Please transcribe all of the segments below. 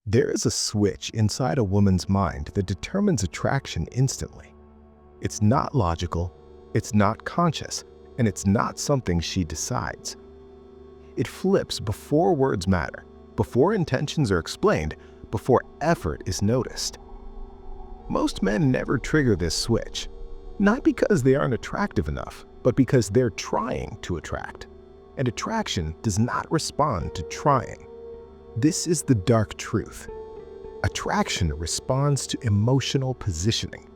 There is a switch inside a woman's mind that determines attraction instantly. It's not logical, it's not conscious, and it's not something she decides. It flips before words matter, before intentions are explained, before effort is noticed. Most men never trigger this switch, not because they aren't attractive enough, but because they're trying to attract. And attraction does not respond to trying. This is the dark truth. Attraction responds to emotional positioning.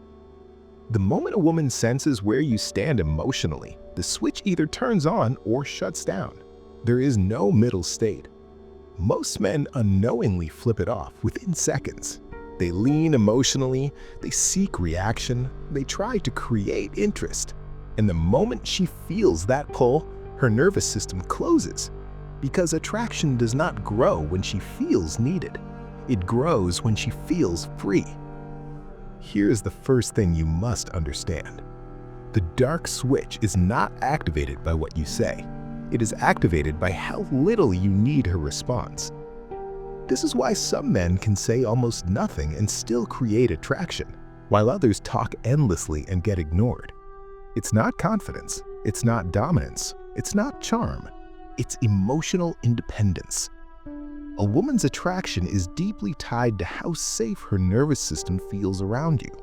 The moment a woman senses where you stand emotionally, the switch either turns on or shuts down. There is no middle state. Most men unknowingly flip it off within seconds. They lean emotionally, they seek reaction, they try to create interest. And the moment she feels that pull, her nervous system closes. Because attraction does not grow when she feels needed. It grows when she feels free. Here's the first thing you must understand. The dark switch is not activated by what you say. It is activated by how little you need her response. This is why some men can say almost nothing and still create attraction, while others talk endlessly and get ignored. It's not confidence, it's not dominance, it's not charm. It's emotional independence. A woman's attraction is deeply tied to how safe her nervous system feels around you.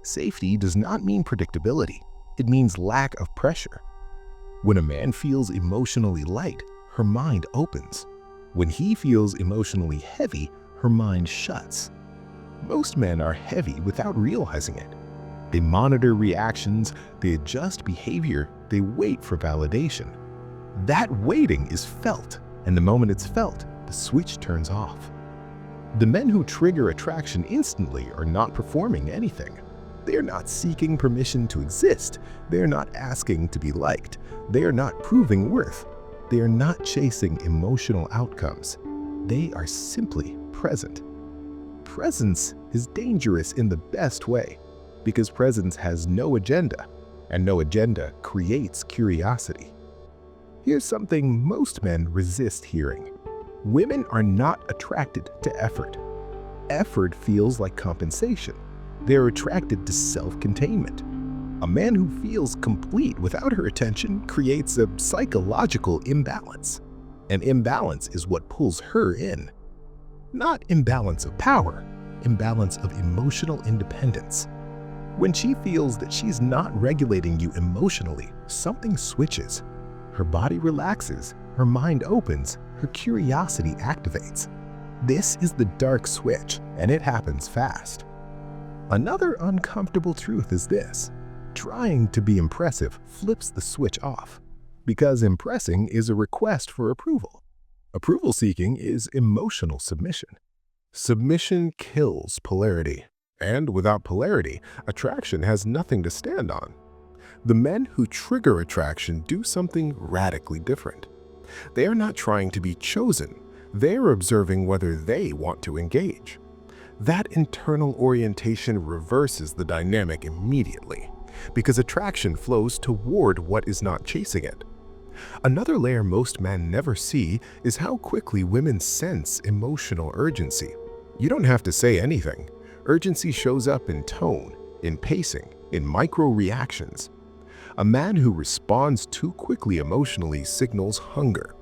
Safety does not mean predictability. It means lack of pressure. When a man feels emotionally light, her mind opens. When he feels emotionally heavy, her mind shuts. Most men are heavy without realizing it. They monitor reactions, they adjust behavior, they wait for validation. That waiting is felt, and the moment it's felt, the switch turns off. The men who trigger attraction instantly are not performing anything. They are not seeking permission to exist. They are not asking to be liked. They are not proving worth. They are not chasing emotional outcomes. They are simply present. Presence is dangerous in the best way, because presence has no agenda, and no agenda creates curiosity. Here's something most men resist hearing. Women are not attracted to effort. Effort feels like compensation. They're attracted to self-containment. A man who feels complete without her attention creates a psychological imbalance. An imbalance is what pulls her in. Not imbalance of power, imbalance of emotional independence. When she feels that she's not regulating you emotionally, something switches. Her body relaxes, her mind opens, her curiosity activates. This is the dark switch, and it happens fast. Another uncomfortable truth is this. Trying to be impressive flips the switch off, because impressing is a request for approval. Approval seeking is emotional submission. Submission kills polarity, and without polarity, attraction has nothing to stand on. The men who trigger attraction do something radically different. They are not trying to be chosen. They are observing whether they want to engage. That internal orientation reverses the dynamic immediately, because attraction flows toward what is not chasing it. Another layer most men never see is how quickly women sense emotional urgency. You don't have to say anything. Urgency shows up in tone, in pacing, in micro-reactions. A man who responds too quickly emotionally signals hunger.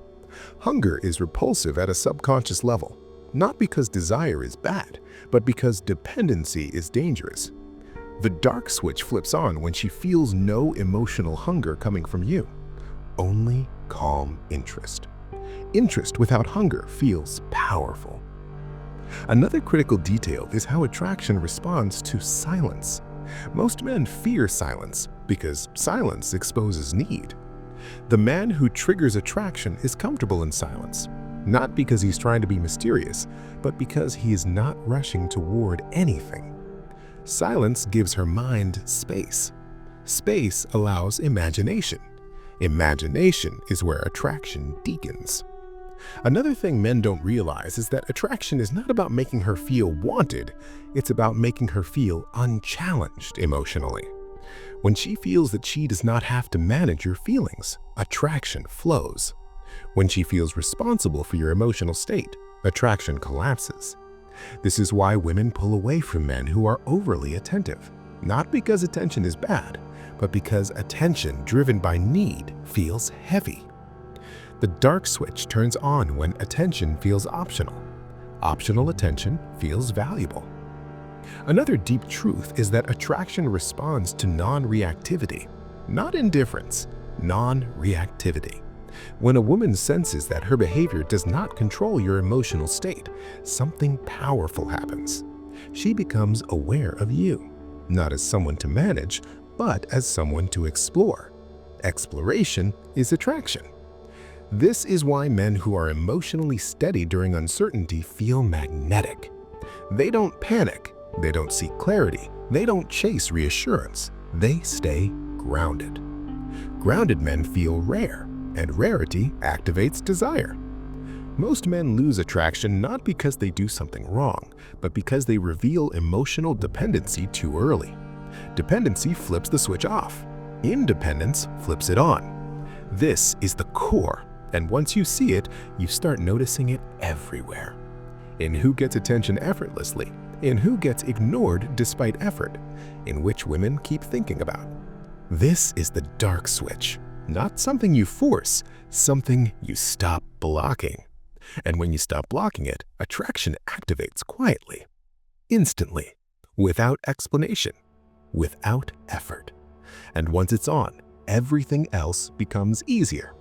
Hunger is repulsive at a subconscious level, not because desire is bad, but because dependency is dangerous. The dark switch flips on when she feels no emotional hunger coming from you. Only calm interest. Interest without hunger feels powerful. Another critical detail is how attraction responds to silence. Most men fear silence because silence exposes need. The man who triggers attraction is comfortable in silence, not because he's trying to be mysterious, but because he is not rushing toward anything. Silence gives her mind space. Space allows imagination. Imagination is where attraction deepens. Another thing men don't realize is that attraction is not about making her feel wanted, it's about making her feel unchallenged emotionally. When she feels that she does not have to manage your feelings, attraction flows. When she feels responsible for your emotional state, attraction collapses. This is why women pull away from men who are overly attentive. Not because attention is bad, but because attention driven by need feels heavy. The dark switch turns on when attention feels optional. Optional attention feels valuable. Another deep truth is that attraction responds to non-reactivity, not indifference, non-reactivity. When a woman senses that her behavior does not control your emotional state, something powerful happens. She becomes aware of you, not as someone to manage, but as someone to explore. Exploration is attraction. This is why men who are emotionally steady during uncertainty feel magnetic. They don't panic, they don't seek clarity, they don't chase reassurance, they stay grounded. Grounded men feel rare, and rarity activates desire. Most men lose attraction not because they do something wrong, but because they reveal emotional dependency too early. Dependency flips the switch off. Independence flips it on. This is the core, and once you see it, you start noticing it everywhere. In who gets attention effortlessly, in who gets ignored despite effort, in which women keep thinking about. This is the dark switch. Not something you force, something you stop blocking. And when you stop blocking it, attraction activates quietly, instantly, without explanation, without effort. And once it's on, everything else becomes easier.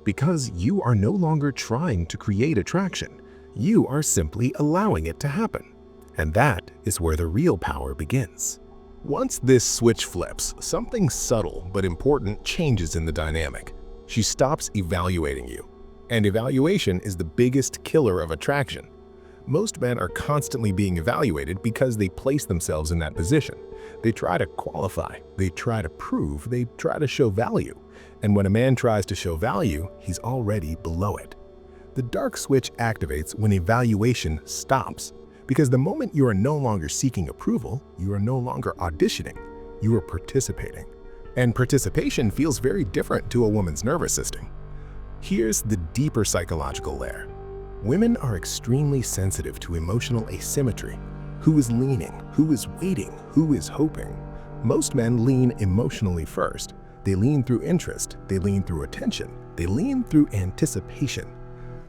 Because you are no longer trying to create attraction, you are simply allowing it to happen. And that is where the real power begins. Once this switch flips, something subtle but important changes in the dynamic. She stops evaluating you. And evaluation is the biggest killer of attraction. Most men are constantly being evaluated because they place themselves in that position. They try to qualify, they try to prove, they try to show value. And when a man tries to show value, he's already below it. The dark switch activates when evaluation stops. Because the moment you are no longer seeking approval, you are no longer auditioning, you are participating. And participation feels very different to a woman's nervous system. Here's the deeper psychological layer. Women are extremely sensitive to emotional asymmetry. Who is leaning? Who is waiting? Who is hoping? Most men lean emotionally first. They lean through interest, they lean through attention, they lean through anticipation.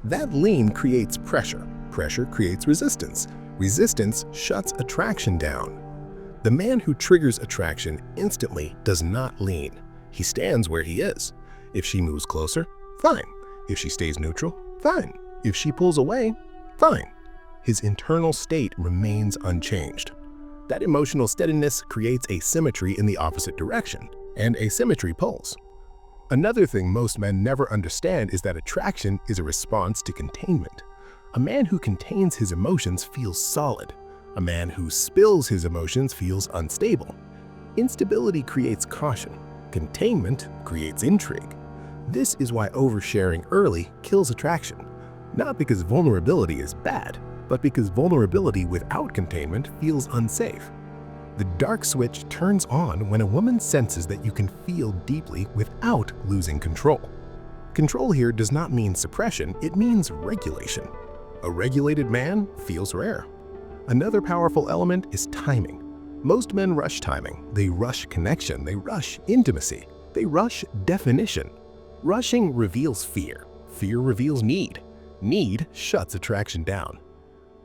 That lean creates pressure. Pressure creates resistance. Resistance shuts attraction down. The man who triggers attraction instantly does not lean. He stands where he is. If she moves closer, fine. If she stays neutral, fine. If she pulls away, fine. His internal state remains unchanged. That emotional steadiness creates asymmetry in the opposite direction, and asymmetry pulls. Another thing most men never understand is that attraction is a response to containment. A man who contains his emotions feels solid. A man who spills his emotions feels unstable. Instability creates caution. Containment creates intrigue. This is why oversharing early kills attraction. Not because vulnerability is bad, but because vulnerability without containment feels unsafe. The dark switch turns on when a woman senses that you can feel deeply without losing control. Control here does not mean suppression, it means regulation. A regulated man feels rare. Another powerful element is timing. Most men rush timing. They rush connection. They rush intimacy. They rush definition. Rushing reveals fear. Fear reveals need. Need shuts attraction down.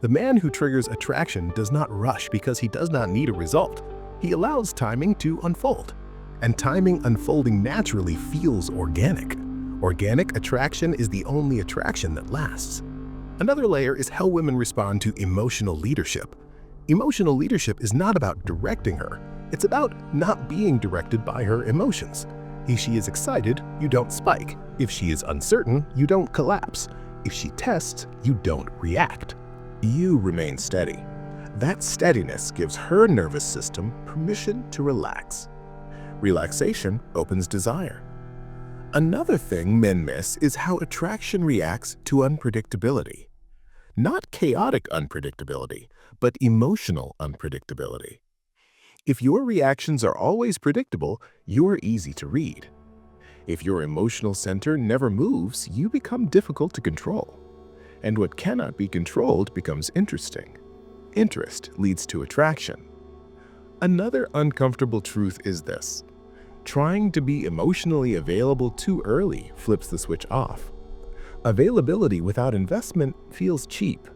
The man who triggers attraction does not rush because he does not need a result. He allows timing to unfold. And timing unfolding naturally feels organic. Organic attraction is the only attraction that lasts. Another layer is how women respond to emotional leadership. Emotional leadership is not about directing her. It's about not being directed by her emotions. If she is excited, you don't spike. If she is uncertain, you don't collapse. If she tests, you don't react. You remain steady. That steadiness gives her nervous system permission to relax. Relaxation opens desire. Another thing men miss is how attraction reacts to unpredictability. Not chaotic unpredictability, but emotional unpredictability. If your reactions are always predictable, you are easy to read. If your emotional center never moves, you become difficult to control. And what cannot be controlled becomes interesting. Interest leads to attraction. Another uncomfortable truth is this: trying to be emotionally available too early flips the switch off. Availability without investment feels cheap.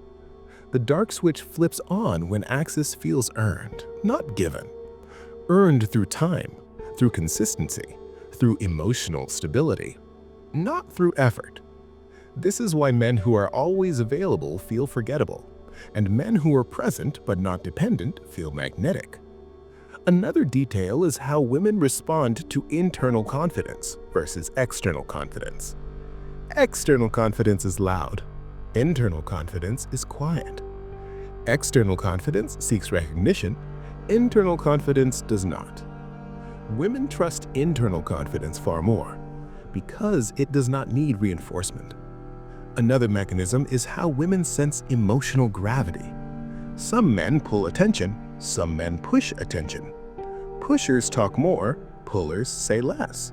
The dark switch flips on when access feels earned, not given. Earned through time, through consistency, through emotional stability, not through effort. This is why men who are always available feel forgettable, and men who are present but not dependent feel magnetic. Another detail is how women respond to internal confidence versus external confidence. External confidence is loud. Internal confidence is quiet. External confidence seeks recognition. Internal confidence does not. Women trust internal confidence far more because it does not need reinforcement. Another mechanism is how women sense emotional gravity. Some men pull attention, some men push attention. Pushers talk more, pullers say less.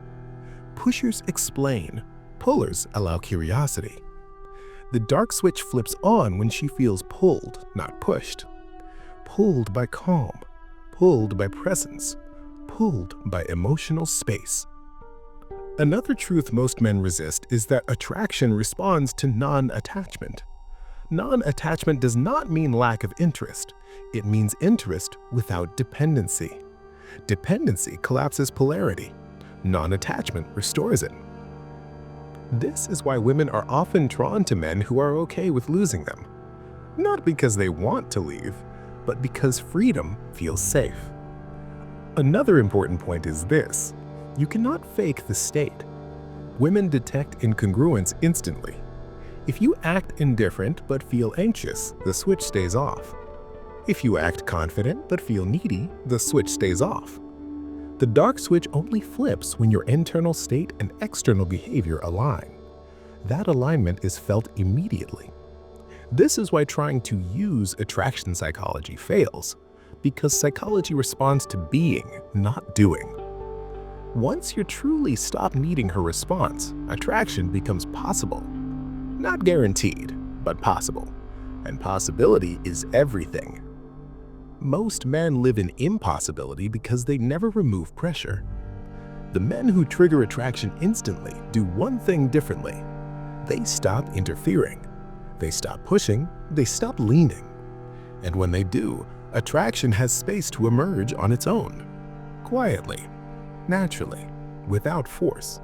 Pushers explain, pullers allow curiosity. The dark switch flips on when she feels pulled, not pushed. Pulled by calm, pulled by presence, pulled by emotional space. Another truth most men resist is that attraction responds to non-attachment. Non-attachment does not mean lack of interest. It means interest without dependency. Dependency collapses polarity. Non-attachment restores it. This is why women are often drawn to men who are okay with losing them. Not because they want to leave, but because freedom feels safe. Another important point is this: you cannot fake the state. Women detect incongruence instantly. If you act indifferent but feel anxious, the switch stays off. If you act confident but feel needy, the switch stays off. The dark switch only flips when your internal state and external behavior align. That alignment is felt immediately. This is why trying to use attraction psychology fails, because psychology responds to being, not doing. Once you truly stop needing her response, attraction becomes possible. Not guaranteed, but possible. And possibility is everything. Most men live in impossibility because they never remove pressure. The men who trigger attraction instantly do one thing differently. They stop interfering. They stop pushing. They stop leaning. And when they do, attraction has space to emerge on its own. Quietly, naturally, without force.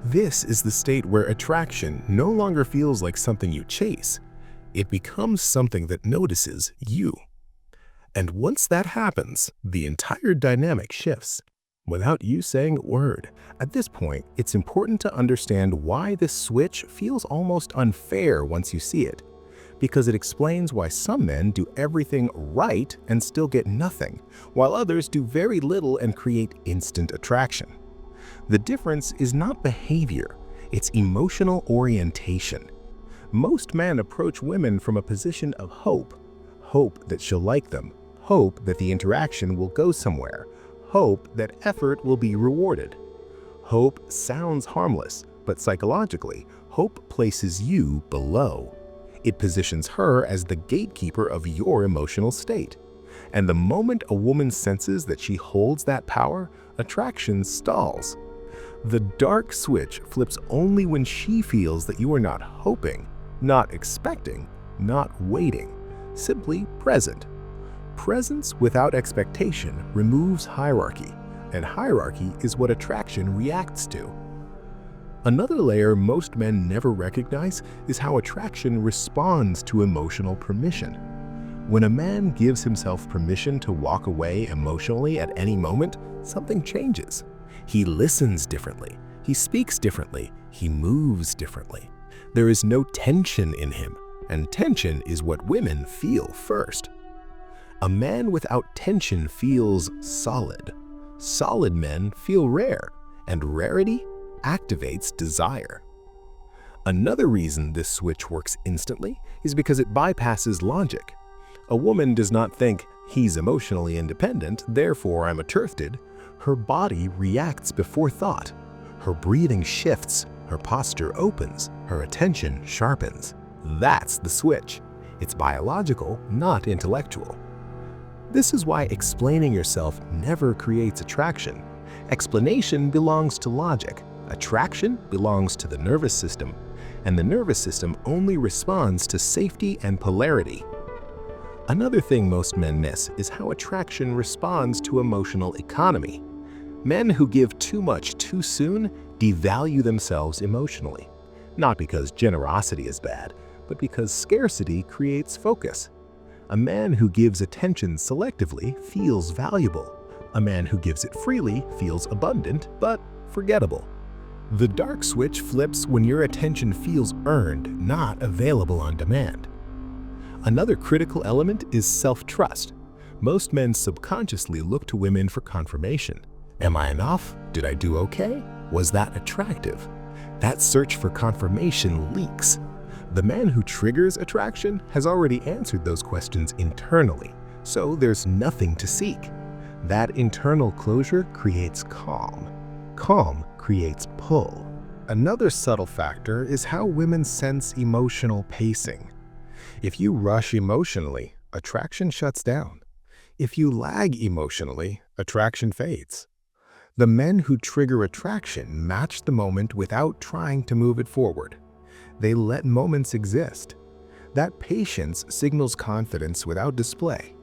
This is the state where attraction no longer feels like something you chase. It becomes something that notices you. And once that happens, the entire dynamic shifts, without you saying a word. At this point, it's important to understand why this switch feels almost unfair once you see it, because it explains why some men do everything right and still get nothing, while others do very little and create instant attraction. The difference is not behavior, it's emotional orientation. Most men approach women from a position of hope. Hope that she'll like them. Hope that the interaction will go somewhere. Hope that effort will be rewarded. Hope sounds harmless, but psychologically, hope places you below. It positions her as the gatekeeper of your emotional state. And the moment a woman senses that she holds that power, attraction stalls. The dark switch flips only when she feels that you are not hoping, not expecting, not waiting, simply present. Presence without expectation removes hierarchy, and hierarchy is what attraction reacts to. Another layer most men never recognize is how attraction responds to emotional permission. When a man gives himself permission to walk away emotionally at any moment, something changes. He listens differently, he speaks differently, he moves differently. There is no tension in him, and tension is what women feel first. A man without tension feels solid. Solid men feel rare, and rarity activates desire. Another reason this switch works instantly is because it bypasses logic. A woman does not think, he's emotionally independent, therefore I'm attracted. Her body reacts before thought. Her breathing shifts, her posture opens, her attention sharpens. That's the switch. It's biological, not intellectual. This is why explaining yourself never creates attraction. Explanation belongs to logic. Attraction belongs to the nervous system. And the nervous system only responds to safety and polarity. Another thing most men miss is how attraction responds to emotional economy. Men who give too much too soon devalue themselves emotionally. Not because generosity is bad, but because scarcity creates focus. A man who gives attention selectively feels valuable. A man who gives it freely feels abundant, but forgettable. The dark switch flips when your attention feels earned, not available on demand. Another critical element is self-trust. Most men subconsciously look to women for confirmation. Am I enough? Did I do okay? Was that attractive? That search for confirmation leaks. The man who triggers attraction has already answered those questions internally, so there's nothing to seek. That internal closure creates calm. Calm creates pull. Another subtle factor is how women sense emotional pacing. If you rush emotionally, attraction shuts down. If you lag emotionally, attraction fades. The men who trigger attraction match the moment without trying to move it forward. They let moments exist. That patience signals confidence without display.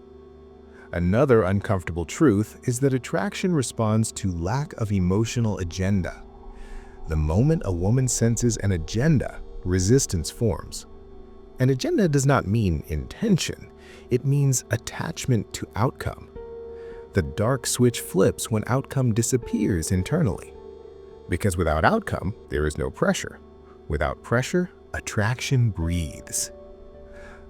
Another uncomfortable truth is that attraction responds to lack of emotional agenda. The moment a woman senses an agenda, resistance forms. An agenda does not mean intention, it means attachment to outcome. The dark switch flips when outcome disappears internally. Because without outcome, there is no pressure. Without pressure, attraction breathes.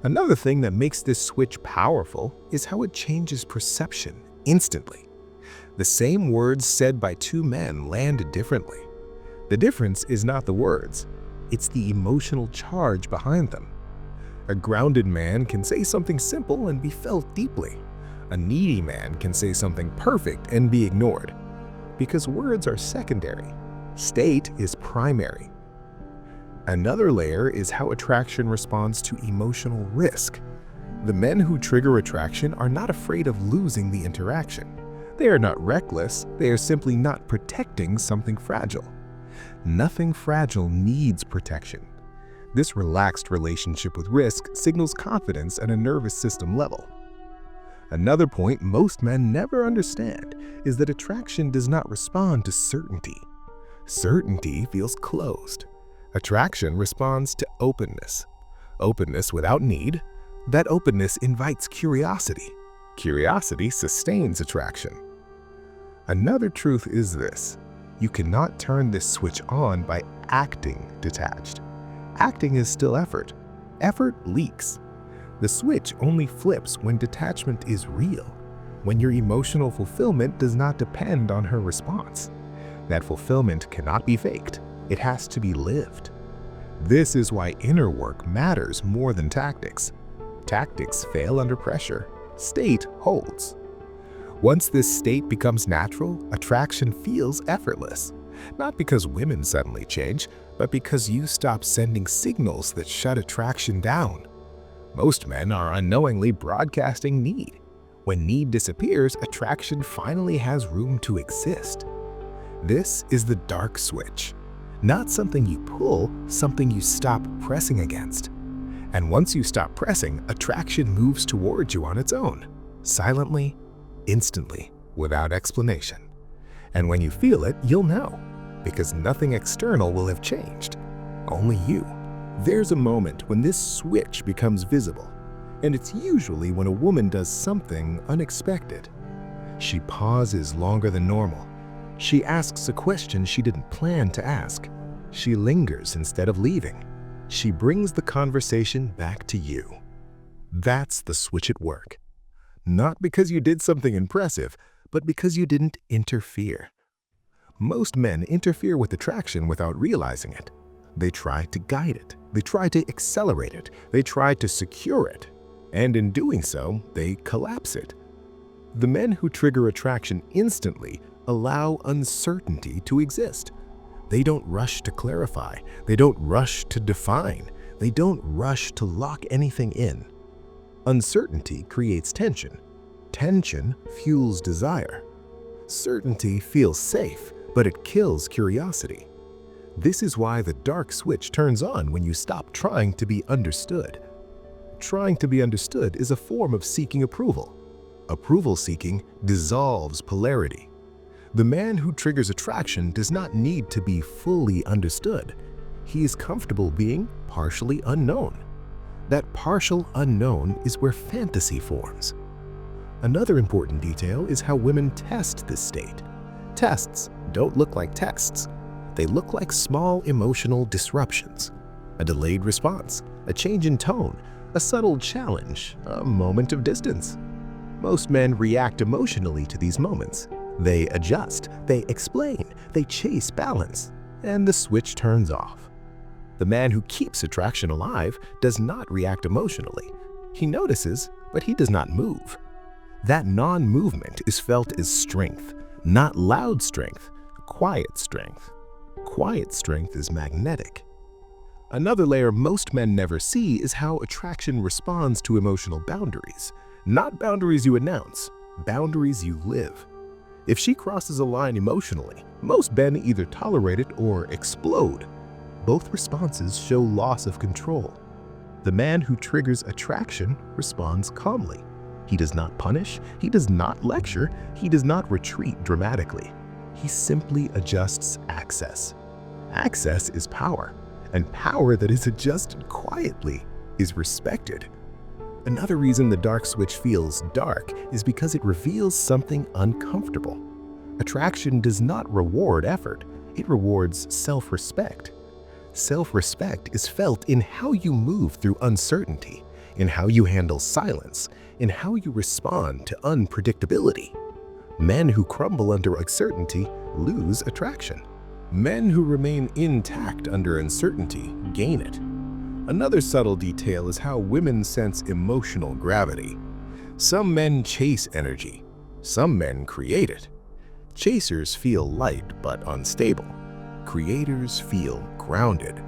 Another thing that makes this switch powerful is how it changes perception instantly. The same words said by two men land differently. The difference is not the words, it's the emotional charge behind them. A grounded man can say something simple and be felt deeply. A needy man can say something perfect and be ignored. Because words are secondary, state is primary. Another layer is how attraction responds to emotional risk. The men who trigger attraction are not afraid of losing the interaction. They are not reckless, they are simply not protecting something fragile. Nothing fragile needs protection. This relaxed relationship with risk signals confidence at a nervous system level. Another point most men never understand is that attraction does not respond to certainty. Certainty feels closed. Attraction responds to openness. Openness without need. That openness invites curiosity. Curiosity sustains attraction. Another truth is this: you cannot turn this switch on by acting detached. Acting is still effort. Effort leaks. The switch only flips when detachment is real, when your emotional fulfillment does not depend on her response. That fulfillment cannot be faked. It has to be lived. This is why inner work matters more than tactics. Tactics fail under pressure. State holds. Once this state becomes natural, attraction feels effortless. Not because women suddenly change, but because you stop sending signals that shut attraction down. Most men are unknowingly broadcasting need. When need disappears, attraction finally has room to exist. This is the dark switch. Not something you pull, something you stop pressing against. And once you stop pressing, attraction moves towards you on its own, silently, instantly, without explanation. And when you feel it, you'll know, because nothing external will have changed, only you. There's a moment when this switch becomes visible, and it's usually when a woman does something unexpected. She pauses longer than normal. She asks a question she didn't plan to ask. She lingers instead of leaving. She brings the conversation back to you. That's the switch at work. Not because you did something impressive, but because you didn't interfere. Most men interfere with attraction without realizing it. They try to guide it. They try to accelerate it. They try to secure it. And in doing so, they collapse it. The men who trigger attraction instantly allow uncertainty to exist. They don't rush to clarify. They don't rush to define. They don't rush to lock anything in. Uncertainty creates tension. Tension fuels desire. Certainty feels safe, but it kills curiosity. This is why the dark switch turns on when you stop trying to be understood. Trying to be understood is a form of seeking approval. Approval seeking dissolves polarity. The man who triggers attraction does not need to be fully understood. He is comfortable being partially unknown. That partial unknown is where fantasy forms. Another important detail is how women test this state. Tests don't look like tests. They look like small emotional disruptions. A delayed response, a change in tone, a subtle challenge, a moment of distance. Most men react emotionally to these moments. They adjust, they explain, they chase balance, and the switch turns off. The man who keeps attraction alive does not react emotionally. He notices, but he does not move. That non-movement is felt as strength, not loud strength, quiet strength. Quiet strength is magnetic. Another layer most men never see is how attraction responds to emotional boundaries. Not boundaries you announce, boundaries you live. If she crosses a line emotionally, most men either tolerate it or explode. Both responses show loss of control. The man who triggers attraction responds calmly. He does not punish, he does not lecture, he does not retreat dramatically. He simply adjusts access. Access is power, and power that is adjusted quietly is respected. Another reason the dark switch feels dark is because it reveals something uncomfortable. Attraction does not reward effort, it rewards self-respect. Self-respect is felt in how you move through uncertainty, in how you handle silence, in how you respond to unpredictability. Men who crumble under uncertainty lose attraction. Men who remain intact under uncertainty gain it. Another subtle detail is how women sense emotional gravity. Some men chase energy. Some men create it. Chasers feel light but unstable. Creators feel grounded.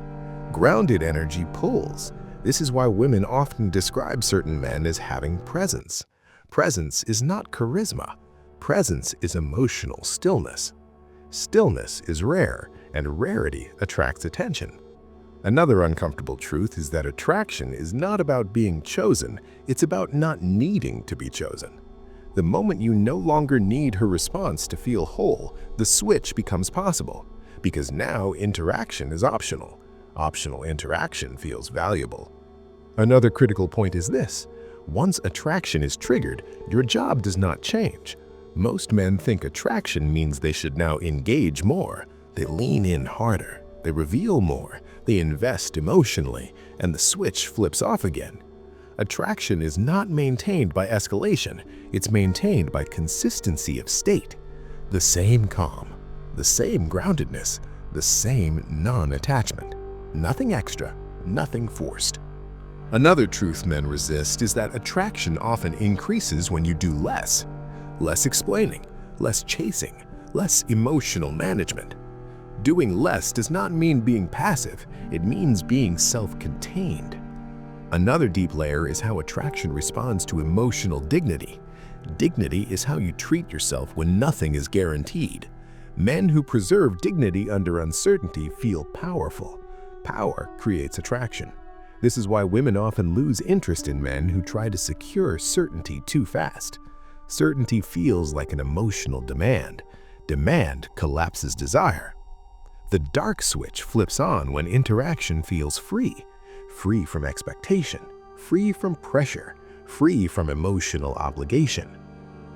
Grounded energy pulls. This is why women often describe certain men as having presence. Presence is not charisma. Presence is emotional stillness. Stillness is rare, and rarity attracts attention. Another uncomfortable truth is that attraction is not about being chosen, it's about not needing to be chosen. The moment you no longer need her response to feel whole, the switch becomes possible, because now interaction is optional. Optional interaction feels valuable. Another critical point is this: once attraction is triggered, your job does not change. Most men think attraction means they should now engage more. They lean in harder, they reveal more, they invest emotionally, and the switch flips off again. Attraction is not maintained by escalation, it's maintained by consistency of state. The same calm, the same groundedness, the same non-attachment. Nothing extra, nothing forced. Another truth men resist is that attraction often increases when you do less. Less explaining, less chasing, less emotional management. Doing less does not mean being passive, it means being self-contained. Another deep layer is how attraction responds to emotional dignity. Dignity is how you treat yourself when nothing is guaranteed. Men who preserve dignity under uncertainty feel powerful. Power creates attraction. This is why women often lose interest in men who try to secure certainty too fast. Certainty feels like an emotional demand. Demand collapses desire. The dark switch flips on when interaction feels free. Free from expectation, free from pressure, free from emotional obligation.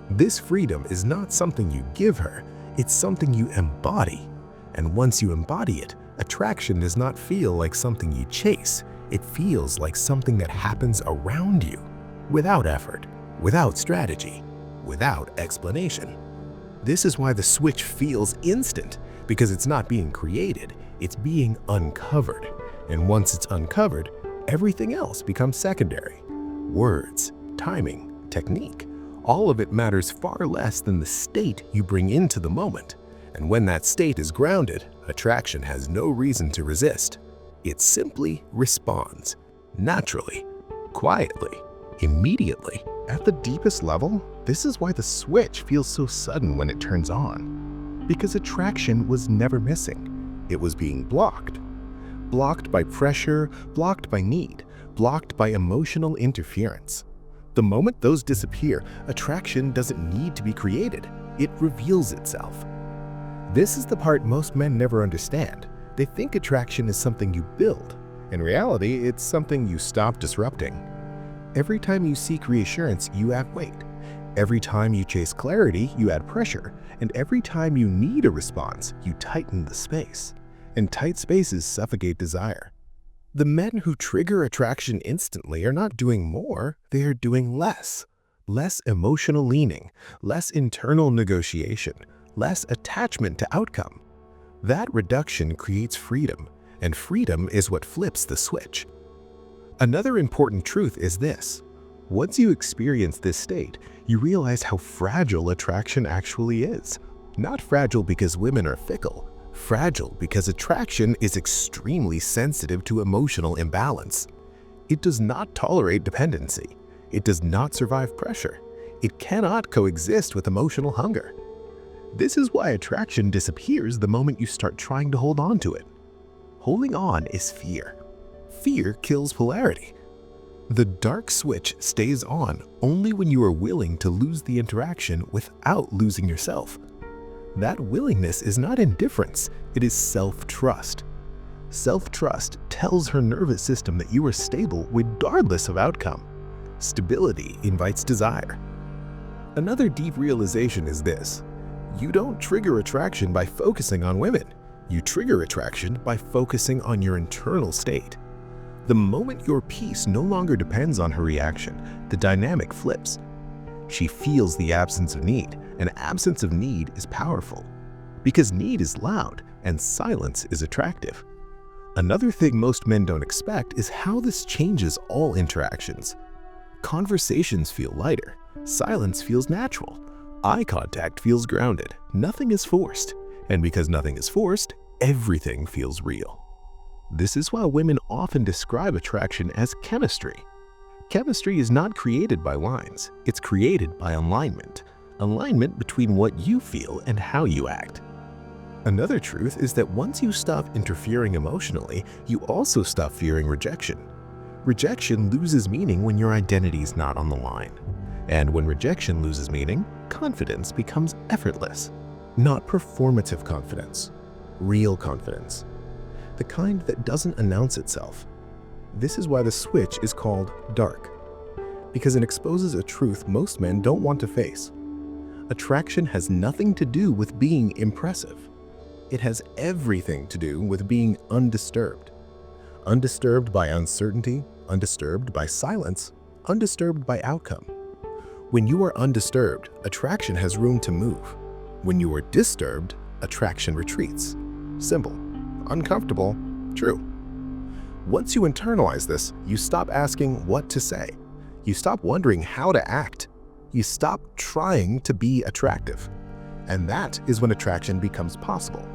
This freedom is not something you give her, it's something you embody. And once you embody it, attraction does not feel like something you chase. It feels like something that happens around you, without effort, without strategy, without explanation. This is why the switch feels instant, because it's not being created, it's being uncovered. And once it's uncovered, everything else becomes secondary. Words, timing, technique, all of it matters far less than the state you bring into the moment. And when that state is grounded, attraction has no reason to resist. It simply responds, naturally, quietly, immediately. At the deepest level, this is why the switch feels so sudden when it turns on. Because attraction was never missing. It was being blocked. Blocked by pressure, blocked by need, blocked by emotional interference. The moment those disappear, attraction doesn't need to be created. It reveals itself. This is the part most men never understand. They think attraction is something you build. In reality, it's something you stop disrupting. Every time you seek reassurance, you add weight. Every time you chase clarity, you add pressure. And every time you need a response, you tighten the space. And tight spaces suffocate desire. The men who trigger attraction instantly are not doing more, they are doing less. Less emotional leaning, less internal negotiation, less attachment to outcome. That reduction creates freedom, and freedom is what flips the switch. Another important truth is this. Once you experience this state, you realize how fragile attraction actually is. Not fragile because women are fickle, fragile because attraction is extremely sensitive to emotional imbalance. It does not tolerate dependency. It does not survive pressure. It cannot coexist with emotional hunger. This is why attraction disappears the moment you start trying to hold on to it. Holding on is fear. Fear kills polarity. The dark switch stays on only when you are willing to lose the interaction without losing yourself. That willingness is not indifference, it is self-trust. Self-trust tells her nervous system that you are stable regardless of outcome. Stability invites desire. Another deep realization is this. You don't trigger attraction by focusing on women. You trigger attraction by focusing on your internal state. The moment your peace no longer depends on her reaction, the dynamic flips. She feels the absence of need, and absence of need is powerful. Because need is loud and silence is attractive. Another thing most men don't expect is how this changes all interactions. Conversations feel lighter, silence feels natural, eye contact feels grounded, nothing is forced. And because nothing is forced, everything feels real. This is why women often describe attraction as chemistry. Chemistry is not created by lines, it's created by alignment. Alignment between what you feel and how you act. Another truth is that once you stop interfering emotionally, you also stop fearing rejection. Rejection loses meaning when your identity is not on the line. And when rejection loses meaning, confidence becomes effortless. Not performative confidence, real confidence. The kind that doesn't announce itself. This is why the switch is called dark. Because it exposes a truth most men don't want to face. Attraction has nothing to do with being impressive. It has everything to do with being undisturbed. Undisturbed by uncertainty, undisturbed by silence, undisturbed by outcome. When you are undisturbed, attraction has room to move. When you are disturbed, attraction retreats. Simple. Uncomfortable. True. Once you internalize this, you stop asking what to say. You stop wondering how to act. You stop trying to be attractive. And that is when attraction becomes possible.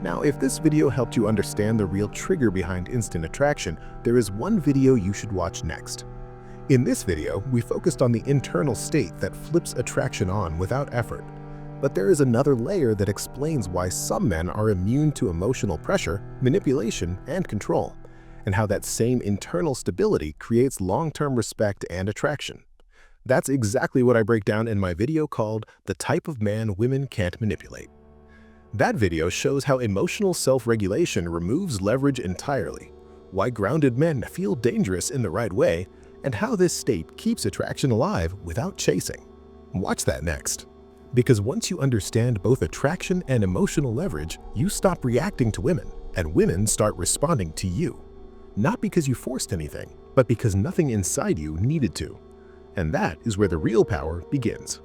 Now, if this video helped you understand the real trigger behind instant attraction, there is one video you should watch next. In this video, we focused on the internal state that flips attraction on without effort. But there is another layer that explains why some men are immune to emotional pressure, manipulation, and control, and how that same internal stability creates long-term respect and attraction. That's exactly what I break down in my video called "The Type of Man Women Can't Manipulate." That video shows how emotional self-regulation removes leverage entirely, why grounded men feel dangerous in the right way, and how this state keeps attraction alive without chasing. Watch that next. Because once you understand both attraction and emotional leverage, you stop reacting to women, and women start responding to you. Not because you forced anything, but because nothing inside you needed to. And that is where the real power begins.